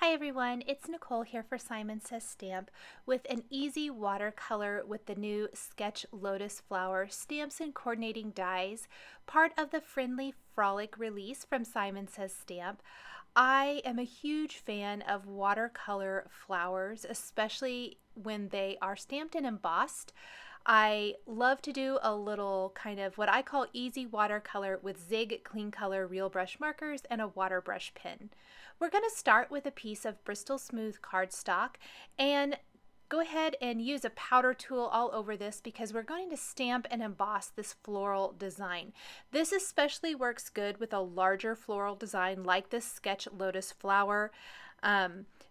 Hi everyone, it's Nicole here for Simon Says Stamp with an easy watercolor with the new Sketch Lotus Flower stamps and coordinating dies, part of the friendly Frolic release from Simon Says Stamp. I am a huge fan of watercolor flowers, especially when they are stamped and embossed. I love to do a little kind of what I call easy watercolor with Zig Clean Color Real Brush markers and a water brush pen. We're going to start with a piece of Bristol Smooth cardstock and go ahead and use a powder tool all over this because we're going to stamp and emboss this floral design. This especially works good with a larger floral design like this Sketch Lotus flower,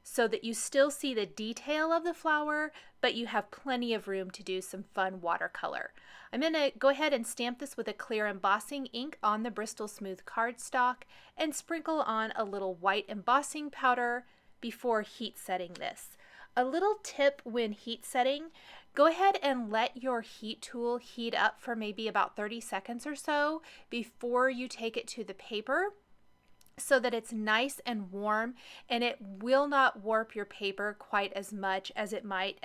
so that you still see the detail of the flower, but you have plenty of room to do some fun watercolor. I'm going to go ahead and stamp this with a clear embossing ink on the Bristol Smooth cardstock and sprinkle on a little white embossing powder before heat setting this. A little tip when heat setting, go ahead and let your heat tool heat up for maybe about 30 seconds or so before you take it to the paper, so that it's nice and warm and it will not warp your paper quite as much as it might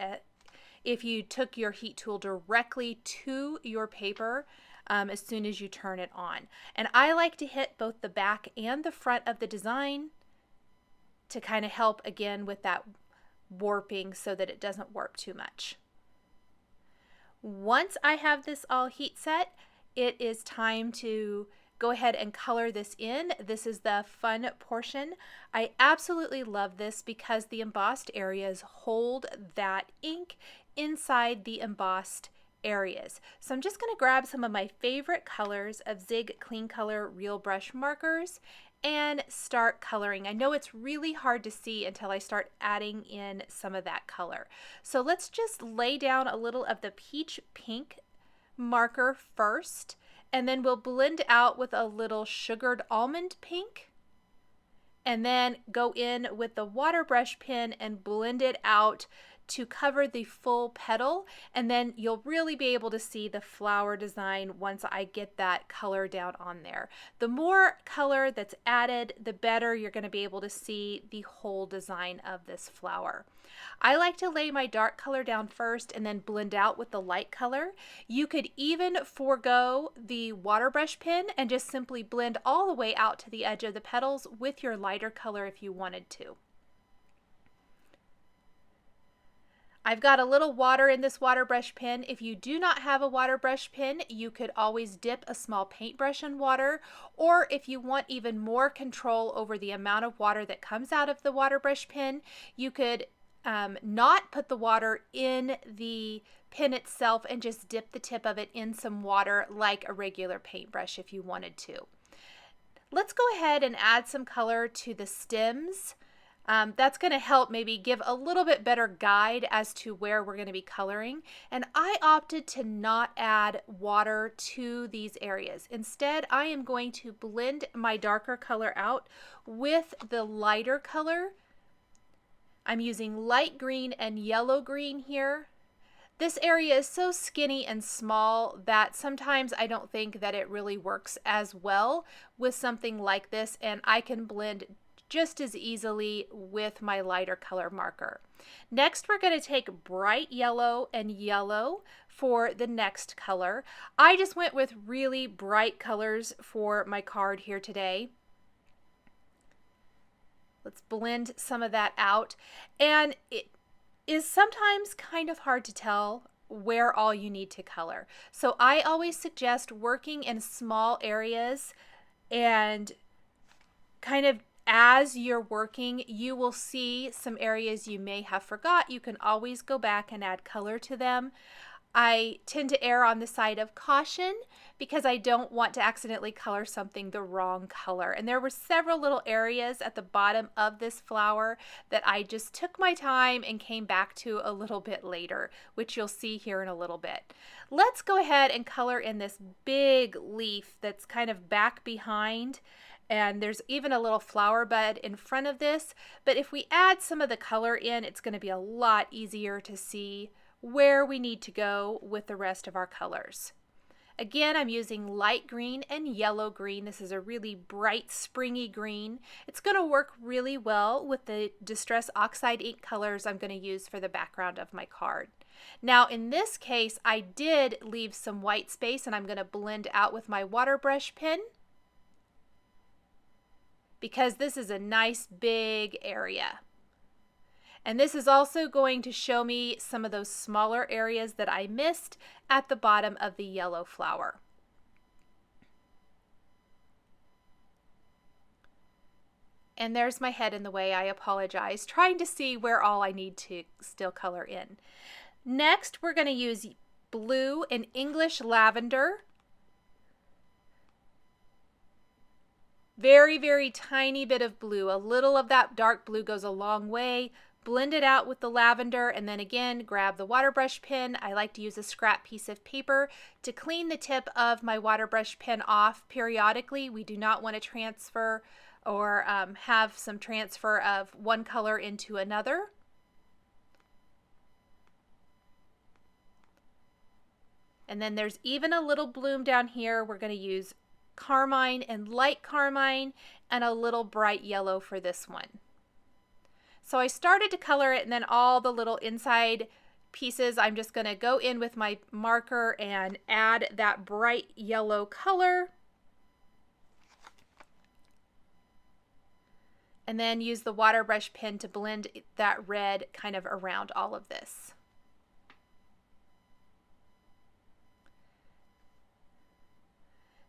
if you took your heat tool directly to your paper as soon as you turn it on. And I like to hit both the back and the front of the design to kind of help again with that warping so that it doesn't warp too much. Once I have this all heat set, it is time to go ahead and color this in. This is the fun portion. I absolutely love this because the embossed areas hold that ink inside the embossed areas. So I'm just going to grab some of my favorite colors of Zig Clean Color Real Brush markers and start coloring. I know it's really hard to see until I start adding in some of that color. So let's just lay down a little of the peach pink marker first, and then we'll blend out with a little sugared almond pink, and then go in with the water brush pen and blend it out to cover the full petal, and then you'll really be able to see the flower design once I get that color down on there. The more color that's added, the better you're going to be able to see the whole design of this flower. I like to lay my dark color down first and then blend out with the light color. You could even forego the water brush pen and just simply blend all the way out to the edge of the petals with your lighter color if you wanted to. I've got a little water in this water brush pen. If you do not have a water brush pen, you could always dip a small paintbrush in water, or if you want even more control over the amount of water that comes out of the water brush pen, you could not put the water in the pen itself and just dip the tip of it in some water like a regular paintbrush if you wanted to. Let's go ahead and add some color to the stems. That's going to help maybe give a little bit better guide as to where we're going to be coloring. And I opted to not add water to these areas. Instead, I am going to blend my darker color out with the lighter color. I'm using light green and yellow green here. This area is so skinny and small that sometimes I don't think that it really works as well with something like this, and I can blend just as easily with my lighter color marker. Next, we're going to take bright yellow and yellow for the next color. I just went with really bright colors for my card here today. Let's blend some of that out. And it is sometimes kind of hard to tell where all you need to color. So I always suggest working in small areas, and kind of as you're working, you will see some areas you may have forgot. You can always go back and add color to them. I tend to err on the side of caution because I don't want to accidentally color something the wrong color. And there were several little areas at the bottom of this flower that I just took my time and came back to a little bit later, which you'll see here in a little bit. Let's go ahead and color in this big leaf that's kind of back behind. And there's even a little flower bud in front of this. But if we add some of the color in, it's going to be a lot easier to see where we need to go with the rest of our colors. Again, I'm using light green and yellow green. This is a really bright, springy green. It's going to work really well with the Distress Oxide ink colors I'm going to use for the background of my card. Now, in this case, I did leave some white space, and I'm going to blend out with my water brush pen because this is a nice big area. And this is also going to show me some of those smaller areas that I missed at the bottom of the yellow flower. And there's my head in the way, I apologize, trying to see where all I need to still color in. Next, we're going to use blue and English lavender. Very, very tiny bit of blue. A little of that dark blue goes a long way. Blend it out with the lavender, and then again grab the water brush pen. I like to use a scrap piece of paper to clean the tip of my water brush pen off periodically. We do not want to transfer or have some transfer of one color into another. And then there's even a little bloom down here. We're going to use carmine and light carmine and a little bright yellow for this one. So I started to color it, and then all the little inside pieces, I'm just going to go in with my marker and add that bright yellow color. And then use the water brush pen to blend that red kind of around all of this.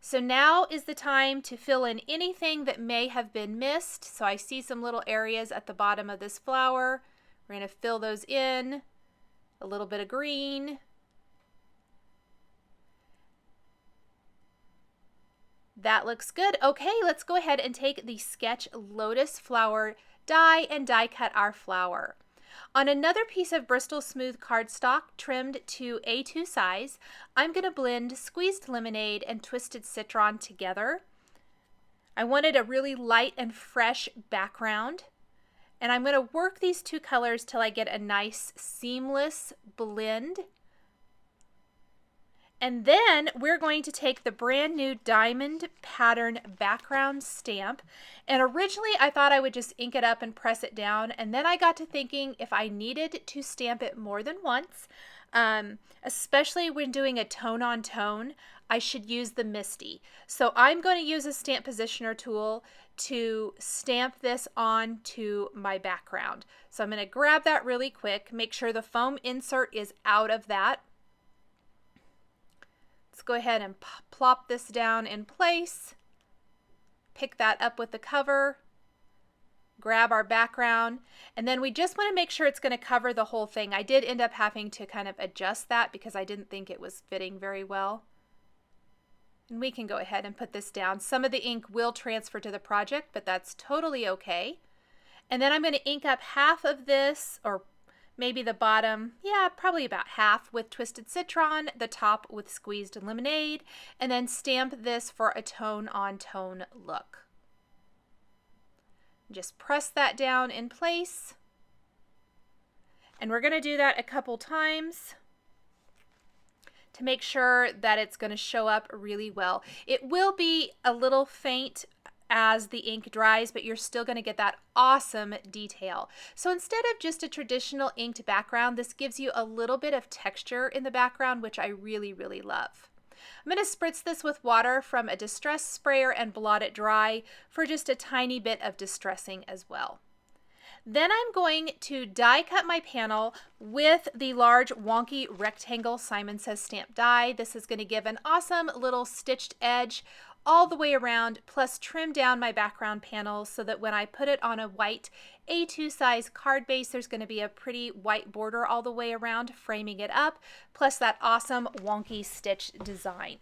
So now is the time to fill in anything that may have been missed. So I see some little areas at the bottom of this flower. We're going to fill those in. A little bit of green. That looks good. Okay, let's go ahead and take the Sketch Lotus flower die and die cut our flower. On another piece of Bristol Smooth cardstock trimmed to A2 size, I'm going to blend squeezed lemonade and twisted citron together. I wanted a really light and fresh background, and I'm going to work these two colors till I get a nice seamless blend. And then we're going to take the brand new diamond pattern background stamp. And originally I thought I would just ink it up and press it down. And then I got to thinking if I needed to stamp it more than once, especially when doing a tone on tone, I should use the Misty. So I'm going to use a stamp positioner tool to stamp this onto my background. So I'm going to grab that really quick, make sure the foam insert is out of that. Let's go ahead and plop this down in place, pick that up with the cover, grab our background, and then we just want to make sure it's going to cover the whole thing. I did end up having to kind of adjust that because I didn't think it was fitting very well. And we can go ahead and put this down. Some of the ink will transfer to the project, but that's totally okay. And then I'm going to ink up half of this, or maybe the bottom, yeah, probably about half with twisted citron, the top with squeezed lemonade, and then stamp this for a tone on tone look. Just press that down in place. And we're going to do that a couple times to make sure that it's going to show up really well. It will be a little faint as the ink dries, but you're still going to get that awesome detail. So instead of just a traditional inked background, this gives you a little bit of texture in the background, which I really, really love. I'm going to spritz this with water from a distress sprayer and blot it dry for just a tiny bit of distressing as well. Then I'm going to die cut my panel with the large Wonky rectangle Simon Says stamp die. This is going to give an awesome little stitched edge all the way around, plus trim down my background panel so that when I put it on a white A2 size card base, there's going to be a pretty white border all the way around, framing it up, plus that awesome wonky stitch design.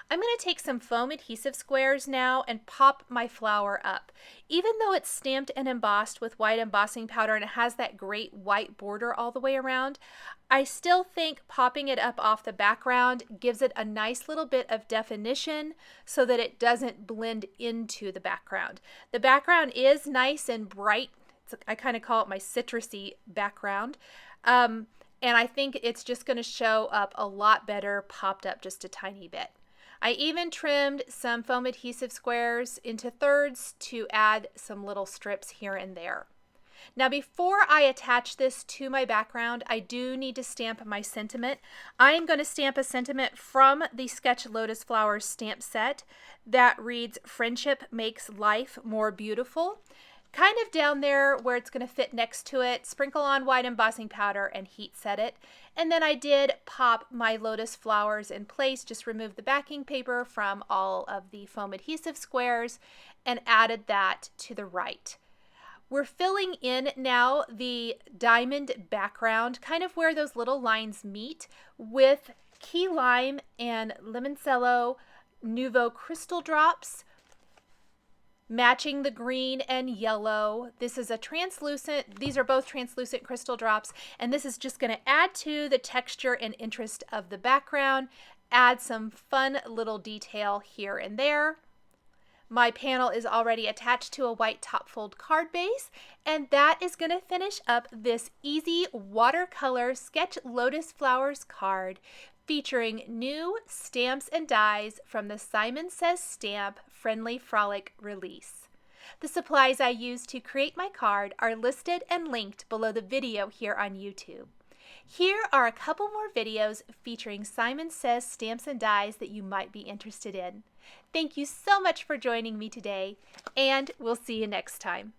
I'm going to take some foam adhesive squares now and pop my flower up. Even though it's stamped and embossed with white embossing powder and it has that great white border all the way around, I still think popping it up off the background gives it a nice little bit of definition so that it doesn't blend into the background. The background is nice and bright. I kind of call it my citrusy background. and I think it's just going to show up a lot better popped up just a tiny bit. I even trimmed some foam adhesive squares into thirds to add some little strips here and there. Now before I attach this to my background, I do need to stamp my sentiment. I'm going to stamp a sentiment from the Sketch Lotus Flowers stamp set that reads, "Friendship makes life more beautiful." Kind of down there where it's going to fit next to it, sprinkle on white embossing powder and heat set it. And then I did pop my lotus flowers in place, just remove the backing paper from all of the foam adhesive squares and added that to the right. We're filling in now the diamond background, kind of where those little lines meet, with key lime and limoncello Nuvo crystal drops, matching the green and yellow. This is a translucent, these are both translucent crystal drops, and this is just going to add to the texture and interest of the background, add some fun little detail here and there. My panel is already attached to a white top fold card base, and that is going to finish up this easy watercolor Sketch Lotus Flowers card featuring new stamps and dies from the Simon Says Stamp Friendly Frolic release. The supplies I used to create my card are listed and linked below the video here on YouTube. Here are a couple more videos featuring Simon Says stamps and dies that you might be interested in. Thank you so much for joining me today, and we'll see you next time.